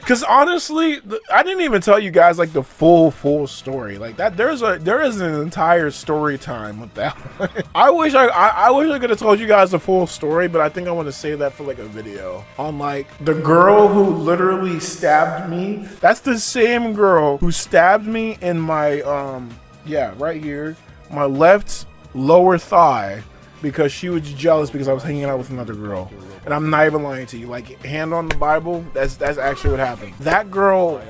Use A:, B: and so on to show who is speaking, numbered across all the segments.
A: Because honestly, I didn't even tell you guys like the full story. Like that, there is an entire story time with that one. I wish I could have told you guys the full story, but I think I want to save that for like a video on like the girl who literally stabbed me. That's the same girl who stabbed me in my yeah, right here, my left lower thigh, because she was jealous because I was hanging out with another girl. And I'm not even lying to you. Like, hand on the Bible, that's actually what happened. That girl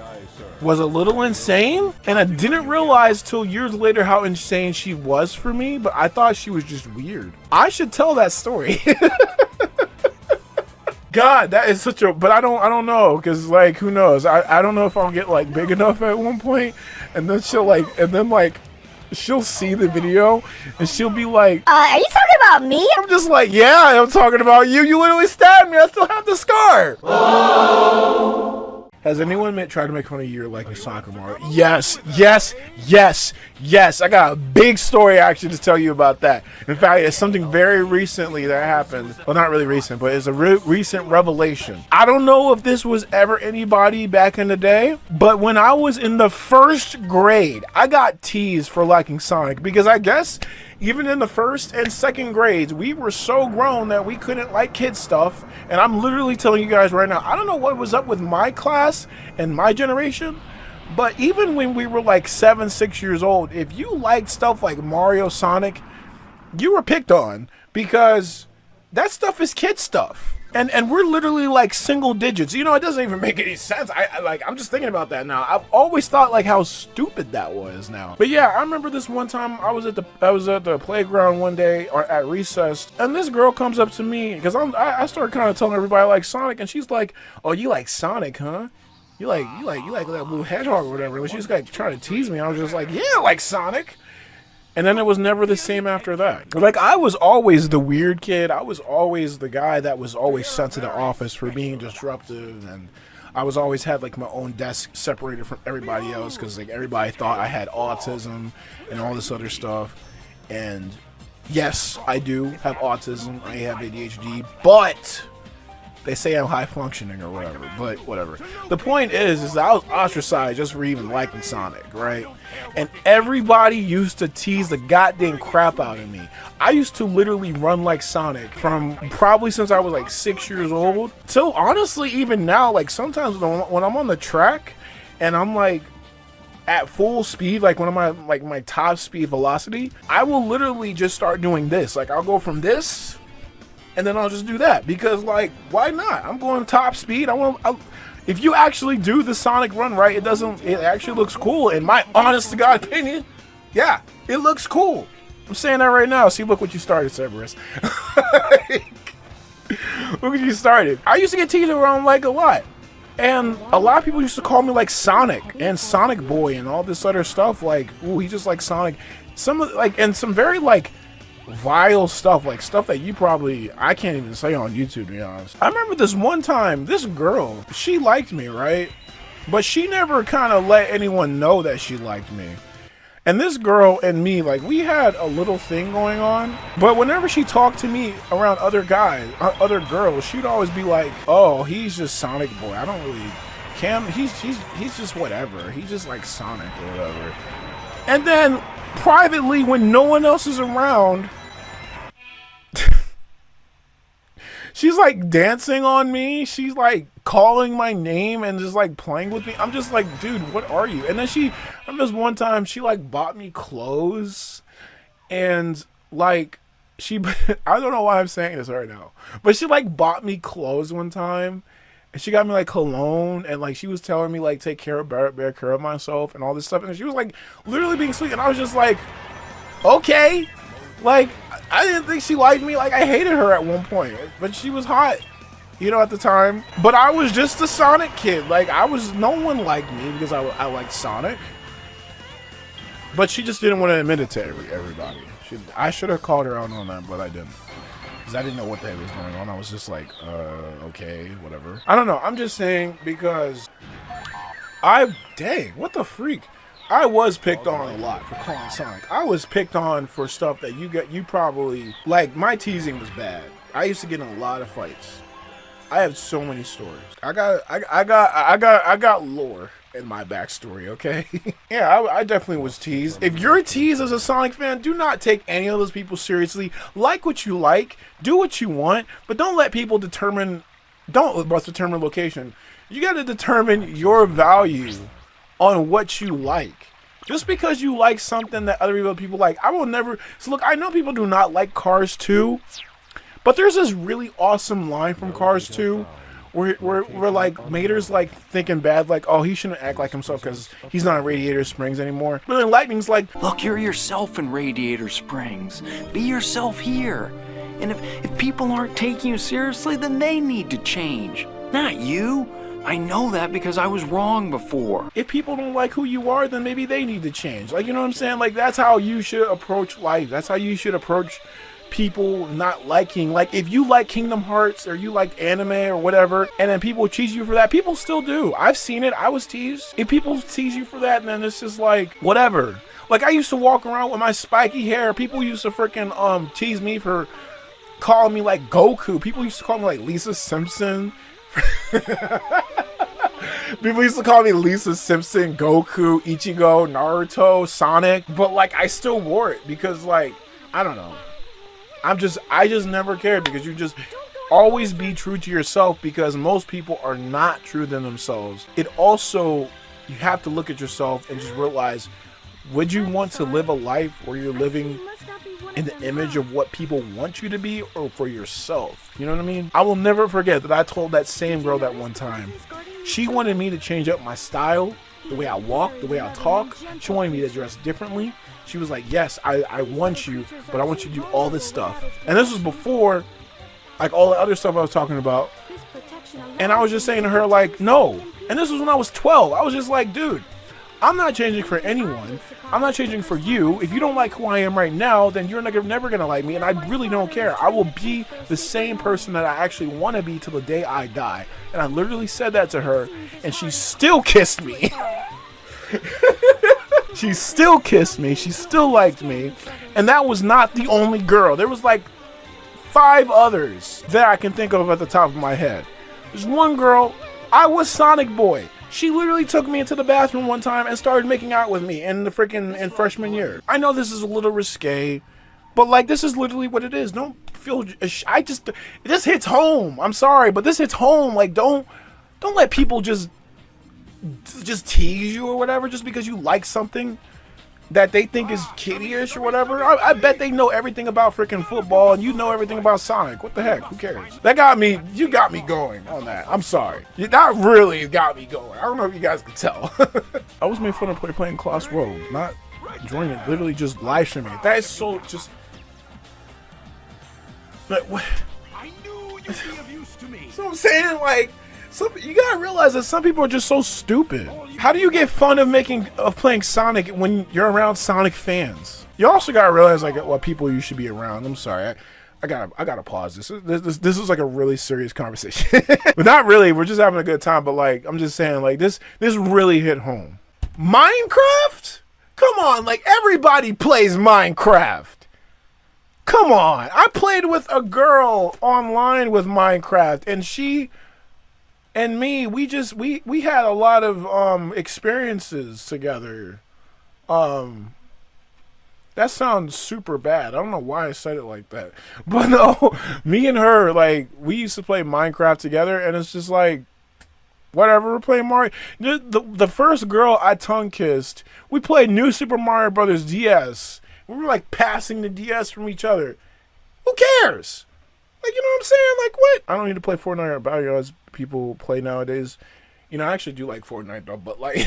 A: was a little insane, and I didn't realize till years later how insane she was for me, but I thought she was just weird. I should tell that story. God, that is such a, but I don't know, because like, who knows? I don't know if I'll get like big enough at one point, and then she'll see the video and she'll be like,
B: are you talking about me?
A: I'm just like, yeah, I'm talking about you. You literally stabbed me. I still have the scar. Oh. Has anyone tried to make fun of you like a soccer Mario? Yes. I got a big story actually to tell you about that. In fact, it's something very recently that happened. Well, not really recent, but it's a recent revelation. I don't know if this was ever anybody back in the day, but when I was in the 1st grade, I got teased for liking Sonic, because I guess even in the 1st and 2nd grades, we were so grown that we couldn't like kid stuff. And I'm literally telling you guys right now, I don't know what was up with my class and my generation, but even when we were like 7, 6 years old, if you liked stuff like Mario, Sonic, you were picked on, because that stuff is kid stuff. And we're literally like single digits. You know, it doesn't even make any sense. I'm just thinking about that now. I've always thought like how stupid that was now. But yeah, I remember this one time I was at the playground one day or at recess, and this girl comes up to me because I started kind of telling everybody I like Sonic, and she's like, "Oh, you like Sonic, huh? You like that blue hedgehog or whatever." And she's like trying to tease me. I was just like, "Yeah, I like Sonic." And then it was never the same after that. Like, I was always the weird kid. I was always the guy that was always sent to the office for being disruptive. And I was always had, like, my own desk separated from everybody else, because, like, everybody thought I had autism and all this other stuff. And, yes, I do have autism. I have ADHD. But they say I'm high functioning or whatever. But whatever. The point is that I was ostracized just for even liking Sonic, right? And everybody used to tease the goddamn crap out of me. I used to literally run like Sonic from probably since I was like 6 years old till honestly even now. Like sometimes when I'm on the track and I'm like at full speed, like when I'm at like my top speed velocity, I will literally just start doing this. Like I'll go from this and then I'll just do that, because like, why not? I'm going top speed. If you actually do the Sonic run right, it actually looks cool. In my honest to God opinion, yeah, it looks cool. I'm saying that right now. See, look what you started, Cerberus. Look what you started. I used to get teased around like a lot. And a lot of people used to call me like Sonic and Sonic Boy and all this other stuff. Like, ooh, he just like Sonic. And some very like vile stuff, like stuff that you probably, I can't even say on YouTube, to be honest. I remember this one time, this girl, she liked me, right? But she never kind of let anyone know that she liked me. And this girl and me, like, we had a little thing going on. But whenever she talked to me around other guys, other girls, she'd always be like, "Oh, he's just Sonic Boy. I don't really, Cam, he's just whatever. He's just like Sonic or whatever." And then privately, when no one else is around, she's like dancing on me. She's like calling my name and just like playing with me. I'm just like, dude, what are you? And then I remember this one time she like bought me clothes, and like I don't know why I'm saying this right now, but she like bought me clothes one time. And she got me like cologne, and like she was telling me like take care of bear care of myself and all this stuff, and she was like literally being sweet, and I was just like, okay, like I didn't think she liked me. Like I hated her at one point, but she was hot, you know, at the time. But I was just a Sonic kid. Like no one liked me because I liked Sonic. But she just didn't want to admit it to everybody. I should have called her out on that, but I didn't. I didn't know what the heck was going on. I was just like, okay, whatever. I don't know. I'm just saying because dang, what the freak? I was picked on a lot for calling Sonic. I was picked on for stuff that you probably, like, my teasing was bad. I used to get in a lot of fights. I have so many stories. I got lore in my backstory, okay? Yeah, I definitely was teased. If you're teased as a Sonic fan, do not take any of those people seriously. Like what you like, do what you want, but don't let people determine location. You got to determine your value on what you like. Just because you like something that other people like, I will never. So look, I know people do not like Cars 2, but there's this really awesome line from Cars 2 where like Mater's like thinking bad, like, oh, he shouldn't act like himself because he's not in Radiator Springs anymore. But then Lightning's like,
B: look, you're yourself in Radiator Springs. Be yourself here. And if people aren't taking you seriously, then they need to change, not you. I know that because I was wrong before.
A: If people don't like who you are, then maybe they need to change. Like, you know what I'm saying? Like, that's how you should approach life. That's how you should approach people not liking. Like, if you like Kingdom Hearts or you like anime or whatever, and then people tease you for that, people still do. I've seen it. I was teased. If people tease you for that, then it's just like, whatever. Like, I used to walk around with my spiky hair. People used to freaking tease me for calling me like Goku. People used to call me like Lisa Simpson. People used to call me Lisa Simpson, Goku, Ichigo, Naruto, Sonic, but like I still wore it because like, I don't know. I just never cared because you just always be true to yourself because most people are not true to themselves. It also, you have to look at yourself and just realize, would you want to live a life where you're living in the image of what people want you to be or for yourself? You know what I mean? I will never forget that I told that same girl that one time. She wanted me to change up my style, the way I walk, the way I talk. She wanted me to dress differently. She was like, yes, I want you, but I want you to do all this stuff. And this was before, like, all the other stuff I was talking about. And I was just saying to her, like, no. And this was when I was 12. I was just like, dude, I'm not changing for anyone. I'm not changing for you. If you don't like who I am right now, then you're never going to like me. And I really don't care. I will be the same person that I actually want to be till the day I die. And I literally said that to her. And she still kissed me. She still kissed me. She still liked me. And that was not the only girl. There was like 5 others that I can think of at the top of my head. There's one girl. I was Sonic Boy. She literally took me into the bathroom one time and started making out with me in freshman year. I know this is a little risque, but like this is literally what it is. Don't feel. This hits home. I'm sorry, but this hits home. Like don't let people just tease you or whatever just because you like something that they think is kiddie-ish or whatever. I bet they know everything about freaking football and you know everything about Sonic. What the heck? Who cares? You got me going on that. I'm sorry. That really got me going. I don't know if you guys can tell. I was made fun of playing Class Road, not joining it, literally just live streaming. That is so just... Like, what? I knew you'd be of use to me. So I'm saying, like... you gotta realize that some people are just so stupid. How do you get fun of playing Sonic when you're around Sonic fans? You also gotta realize like what people you should be around. I'm sorry, I gotta pause this. This is like a really serious conversation, but not really. We're just having a good time. But like I'm just saying, like this really hit home. Minecraft? Come on, like everybody plays Minecraft. Come on, I played with a girl online with Minecraft, and she and me, we had a lot of experiences together. That sounds super bad. I don't know why I said it like that. But no, me and her, like, we used to play Minecraft together, and it's just like, whatever, we're playing Mario. The first girl I tongue kissed, we played New Super Mario Brothers DS. We were like passing the DS from each other. Who cares? Like, you know what I'm saying? Like, what? I don't need to play Fortnite or Battle Royale as people play nowadays. You know, I actually do like Fortnite though, but like,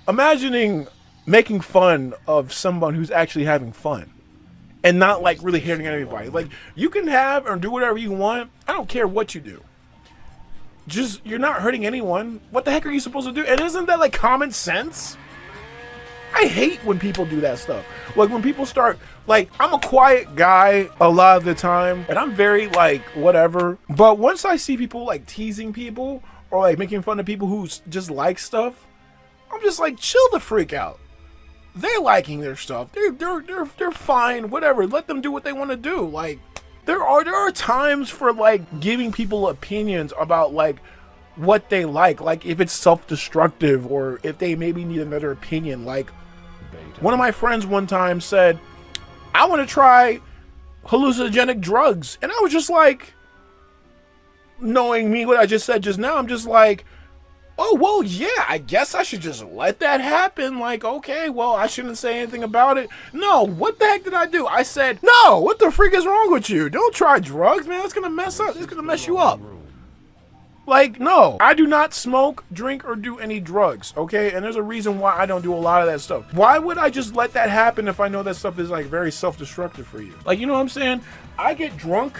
A: imagining making fun of someone who's actually having fun and not like really hitting anybody. Like, you can have or do whatever you want. I don't care what you do. Just, you're not hurting anyone. What the heck are you supposed to do? And isn't that like common sense? I hate when people do that stuff. Like when people start, like, I'm a quiet guy a lot of the time and I'm very like whatever. But once I see people like teasing people or like making fun of people who just like stuff, I'm just like, chill the freak out. They're liking their stuff. They're fine, whatever. Let them do what they want to do. Like, there are times for like giving people opinions about like what they like if it's self-destructive or if they maybe need another opinion. Like one of my friends one time said, I want to try hallucinogenic drugs, and I was just like, knowing me what I just said just now, I'm just like, oh, well, yeah, I guess I should just let that happen. Like, okay, well, I shouldn't say anything about it. No, what the heck did I do? I said, no, what the freak is wrong with you? Don't try drugs, man. It's gonna mess up. It's gonna mess you up. Like, no, I do not smoke, drink, or do any drugs, okay? And there's a reason why I don't do a lot of that stuff. Why would I just let that happen if I know that stuff is like very self-destructive for you? Like, you know what I'm saying? I get drunk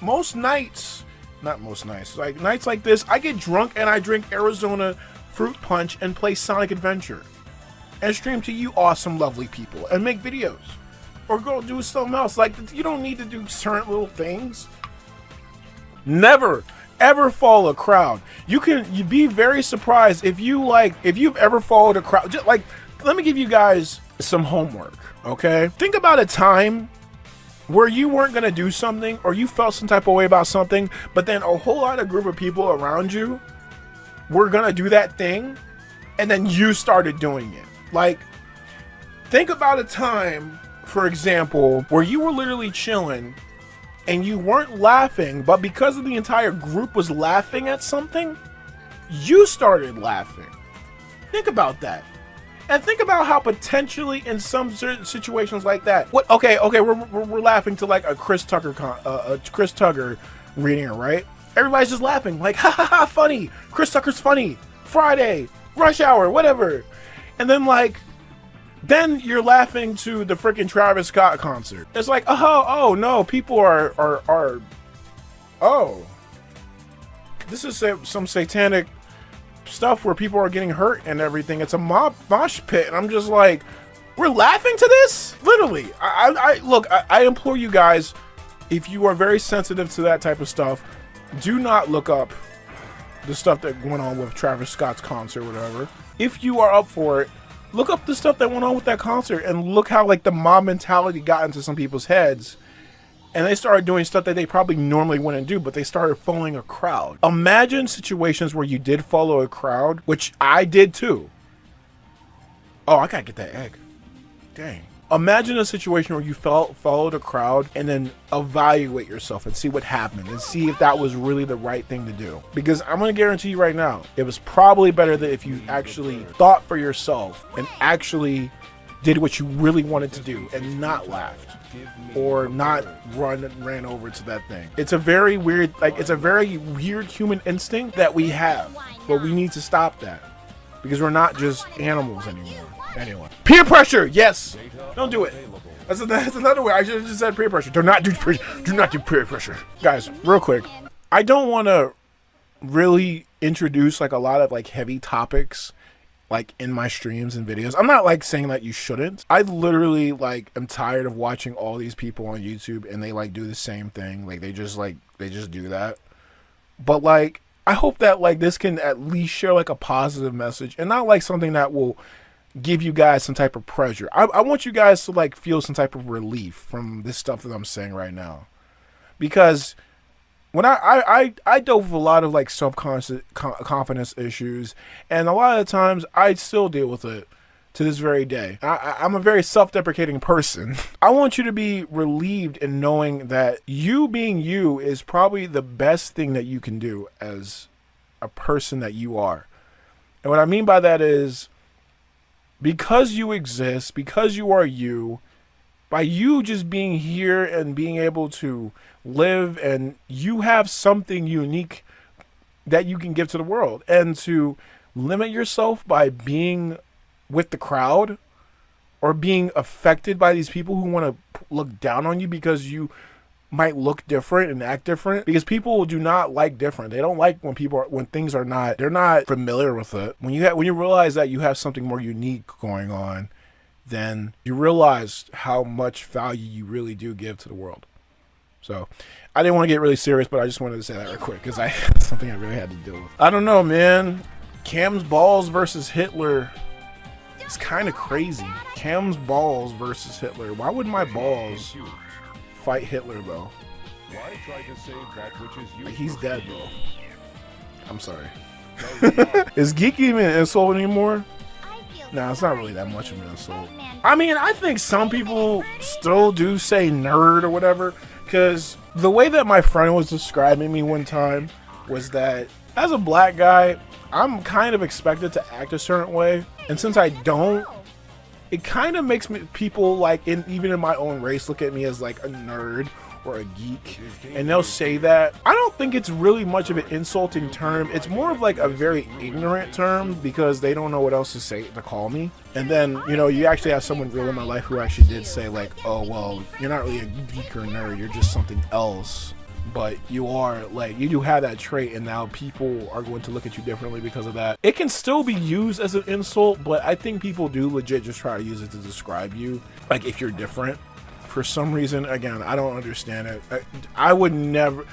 A: most nights. Not most nights, like nights like this, I get drunk and I drink Arizona fruit punch and play Sonic Adventure and stream to you awesome, lovely people and make videos or go do something else. Like, you don't need to do certain little things. Never, ever follow a crowd. You'd be very surprised if you've ever followed a crowd. Just like, let me give you guys some homework, okay? Think about a time where you weren't gonna do something or you felt some type of way about something, but then a whole lot of group of people around you were gonna do that thing, and then you started doing it. Like, think about a time, for example, where you were literally chilling and you weren't laughing, but because of the entire group was laughing at something, you started laughing. Think about that. And think about how potentially in some certain situations like that, we're laughing to like a Chris Tucker reading it, right? Everybody's just laughing, like, ha ha ha, funny. Chris Tucker's funny. Friday, rush hour, whatever. And then then you're laughing to the freaking Travis Scott concert. It's like, oh no, people are this is some satanic stuff where people are getting hurt and everything. It's a mosh pit, and I'm just like, we're laughing to this? Literally. I implore you guys, if you are very sensitive to that type of stuff, do not look up the stuff that went on with Travis Scott's concert or whatever. If you are up for it, look up the stuff that went on with that concert and look how like the mob mentality got into some people's heads. And they started doing stuff that they probably normally wouldn't do, but they started following a crowd. Imagine situations where you did follow a crowd, which I did too. Oh, I gotta get that egg. Dang. Imagine a situation where you followed a crowd and then evaluate yourself and see what happened and see if that was really the right thing to do. Because I'm gonna guarantee you right now, it was probably better that if you actually thought for yourself and actually did what you really wanted to do and not laughed or not ran over to that thing. It's a very weird, human instinct that we have, but we need to stop that because we're not just animals anymore. Anyway, peer pressure, yes, don't do it. That's another way. I should have just said peer pressure. Do not do peer pressure, guys. Real quick, I don't want to really introduce like a lot of like heavy topics like in my streams and videos. I'm not like saying that you shouldn't. I literally like am tired of watching all these people on YouTube and they like do the same thing. Like they just do that. But like I hope that like this can at least share like a positive message and not like something that will give you guys some type of pressure. I want you guys to like feel some type of relief from this stuff that I'm saying right now. Because when I dealt with a lot of like self-confidence issues, and a lot of the times I still deal with it to this very day. I'm a very self-deprecating person. I want you to be relieved in knowing that you being you is probably the best thing that you can do as a person that you are. And what I mean by that is because you exist, because you are you, by you just being here and being able to live, and you have something unique that you can give to the world, and to limit yourself by being with the crowd or being affected by these people who want to look down on you because you might look different and act different, because people do not like different. They don't like when things are not, they're not familiar with it. When you realize that you have something more unique going on, then you realize how much value you really do give to the world. So I didn't want to get really serious, but I just wanted to say that real quick because something I really had to deal with. I don't know, man. Kam's balls versus Hitler. It's kind of crazy. Kam's balls versus Hitler. Why would my balls fight Hitler though? Like, he's dead though. I'm sorry. Is geek even an insult anymore? No, it's not really that much of an insult. I mean, I think some people still do say nerd or whatever, because the way that my friend was describing me one time was that as a black guy, I'm kind of expected to act a certain way, and since I don't, it kind of makes people like even in my own race look at me as like a nerd or a geek, and they'll say that. I don't think it's really much of an insulting term. It's more of like a very ignorant term because they don't know what else to say to call me. And then, you know, you actually have someone real in my life who actually did say like, oh, well, you're not really a geek or a nerd, you're just something else. But you are, like, you do have that trait, and now people are going to look at you differently because of that. It can still be used as an insult, but I think people do legit just try to use it to describe you, like if you're different. For some reason, again, I don't understand it. I would never.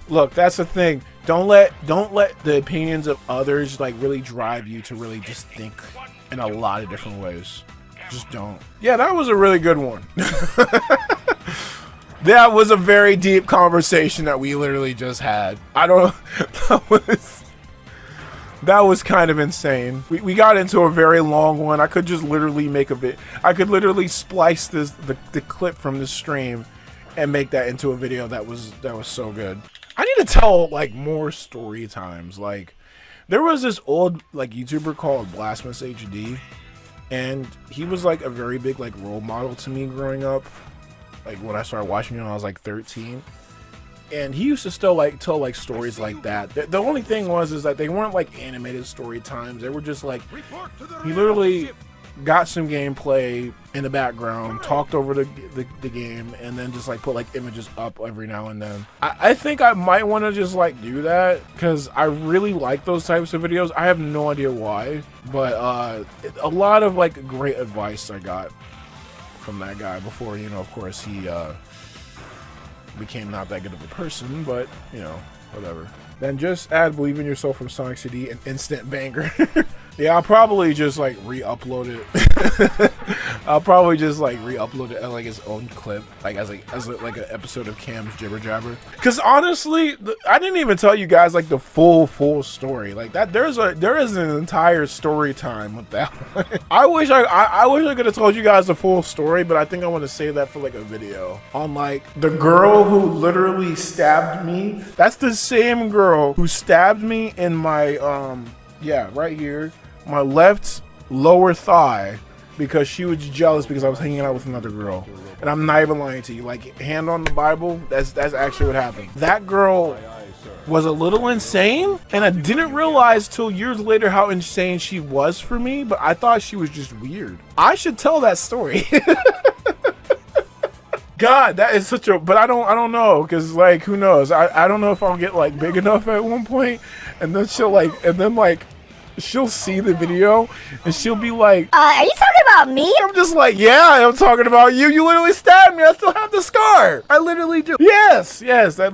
A: Look, that's the thing. Don't let the opinions of others like really drive you to really just think in a lot of different ways. Just don't. Yeah, that was a really good one. That was a very deep conversation that we literally just had. I don't. That was kind of insane. We got into a very long one. I could just literally make a bit. I could literally splice the clip from the stream and make that into a video that was so good. I need to tell like more story times. Like there was this old like YouTuber called Blasphemous HD, and he was like a very big like role model to me growing up. Like when I started watching him, I was like 13. And he used to still like tell like stories like that. The only thing is that they weren't like animated story times. They were just like, he literally got some gameplay in the background, talked over the game, and then just like put like images up every now and then. I think I might want to just like do that because I really like those types of videos. I have no idea why, but a lot of like great advice I got from that guy before, you know, of course he became not that good of a person, but you know, whatever. Then just add Believe in Yourself from Sonic CD, an instant banger. Yeah, I'll probably just like re-upload it. I'll probably just like re-upload it as like its own clip, like as like an episode of Cam's Jibber Jabber. Because honestly, I didn't even tell you guys like the full story. Like that, there is an entire story time with that one. I wish I could have told you guys the full story, but I think I want to save that for like a video on like the girl who literally stabbed me. That's the same girl who stabbed me in my yeah, right here, my left lower thigh, because she was jealous because I was hanging out with another girl. And I'm not even lying to you. Like, hand on the Bible, that's actually what happened. That girl was a little insane, and I didn't realize till years later how insane she was for me, but I thought she was just weird. I should tell that story. God, that is such a, but I don't know, because like, who knows? I don't know if I'll get like big enough at one point, and then she'll see the video and she'll be like,
C: are you talking about me?
A: I'm just like, yeah, I'm talking about you. You literally stabbed me. I still have the scar. I literally do. Yes, that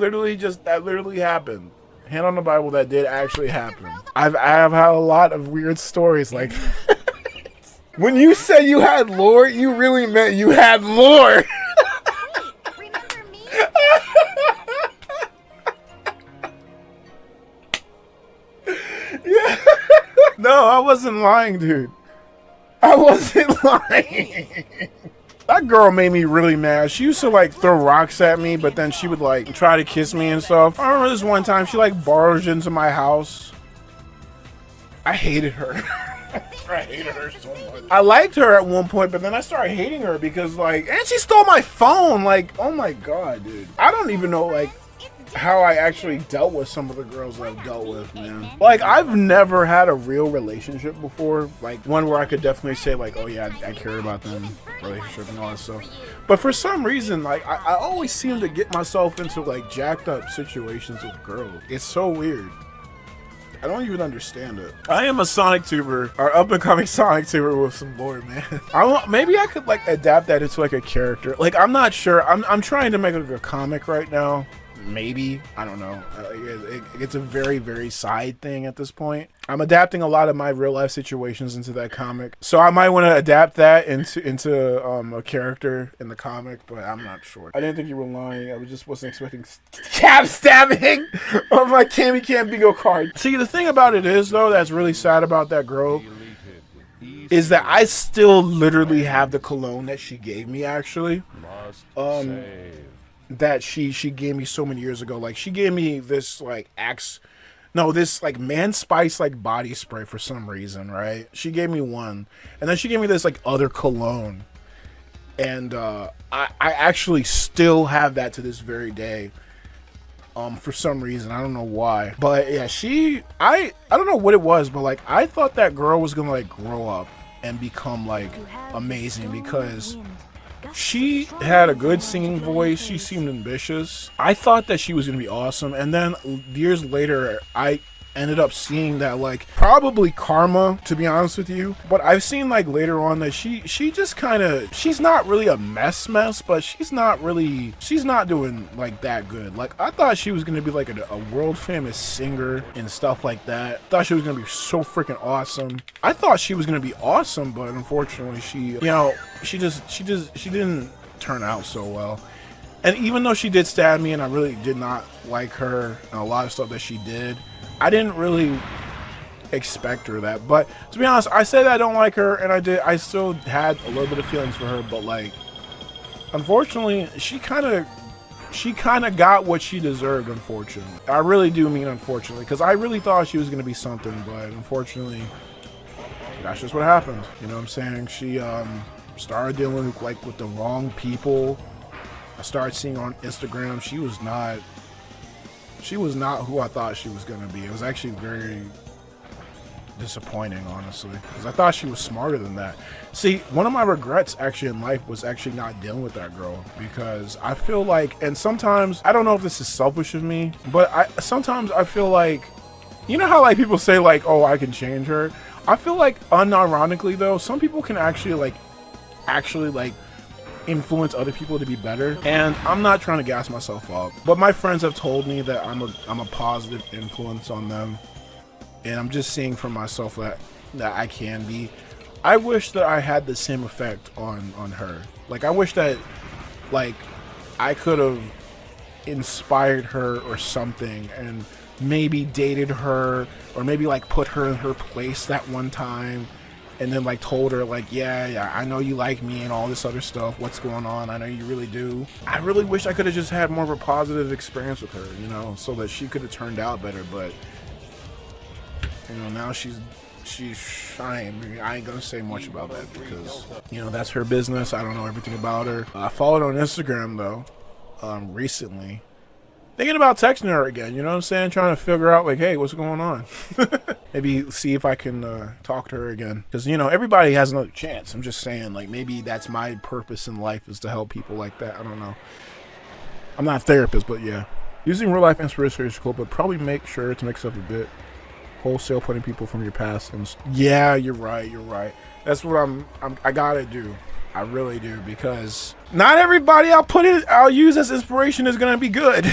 A: literally happened. Hand on the Bible, that did actually happen. I have had a lot of weird stories like that. When you say you had lore, you really meant you had lore.
C: Remember me?
A: Yeah. No, I wasn't lying, dude. I wasn't lying. That girl made me really mad. She used to like throw rocks at me, but then she would like try to kiss me and stuff. I remember this one time she like barged into my house. I hated her. I hated her so much. I liked her at one point, but then I started hating her because like, and she stole my phone. Like, oh my God, dude. I don't even know like how I actually dealt with some of the girls that I've dealt with, man. Like, I've never had a real relationship before, like one where I could definitely say like, oh yeah, I cared about them, relationship and all that stuff. But for some reason, like I always seem to get myself into like jacked up situations with girls. It's so weird. I don't even understand it. I am a Sonic tuber, or up and coming Sonic tuber with some lore, man. Maybe I could like adapt that into like a character. Like, I'm not sure. I'm trying to make like a comic right now. maybe, I don't know. It's a very, very side thing at this point. I'm adapting a lot of my real life situations into that comic, so I might want to adapt that into a character in the comic, but I'm not sure. I didn't think you were lying. I just wasn't expecting stab stabbing on my KamyKam bingo card. See, the thing about it is though, that's really sad about that girl, is that I still literally have the cologne that she gave me, actually. That she gave me so many years ago. Like, she gave me this, like, this, like, Man Spice, like, body spray for some reason, right? She gave me one. And then she gave me this, like, other cologne. And I actually still have that to this very day. For some reason, I don't know why, but yeah, I don't know what it was, but like I thought that girl was gonna like grow up and become like amazing, because she had a good singing voice. She seemed ambitious. I thought that she was gonna be awesome, and then years later, I ended up seeing that, like, probably karma, to be honest with you, but I've seen like later on that she just kind of, she's not really a mess, but she's not doing like that good. Like, I thought she was gonna be like a world famous singer and stuff like that. Thought she was gonna be so freaking awesome. I thought she was gonna be awesome, but unfortunately she didn't turn out so well. And even though she did stab me and I really did not like her and a lot of stuff that she did, I didn't really expect her that. But to be honest, I said I don't like her, and I still had a little bit of feelings for her, but like, unfortunately, she kind of got what she deserved, unfortunately. I really do mean unfortunately, because I really thought she was going to be something, but unfortunately, that's just what happened. You know what I'm saying? She started dealing with the wrong people. I started seeing on Instagram she was not who I thought she was gonna be. It was actually very disappointing, honestly, because I thought she was smarter than that. See, one of my regrets actually in life was actually not dealing with that girl, because I feel like, and sometimes, I don't know if this is selfish of me, but sometimes I feel like, you know how like people say like, oh, I can change her? I feel like, unironically though, some people can actually influence other people to be better, and I'm not trying to gas myself up, but my friends have told me that I'm a positive influence on them, and I'm just seeing for myself that I can be. I wish that I had the same effect on her. Like, I wish that like I could have inspired her or something, and maybe dated her, or maybe like put her in her place that one time, and then like told her like, yeah, I know you like me and all this other stuff. What's going on? I know you really do. I really wish I could have just had more of a positive experience with her, you know, so that she could have turned out better. But you know, now she's I ain't gonna say much about that, because you know, that's her business. I don't know everything about her. I followed her on Instagram though, recently. Thinking about texting her again, you know what I'm saying? Trying to figure out like, hey, what's going on? Maybe see if I can talk to her again. Because, you know, everybody has another chance. I'm just saying, like, maybe that's my purpose in life, is to help people like that. I don't know. I'm not a therapist, but yeah. Using real life inspiration is cool, but probably make sure to mix up a bit. Wholesale putting people from your past. And yeah, you're right. That's what I gotta do. I really do, because not everybody I'll use as inspiration is gonna be good.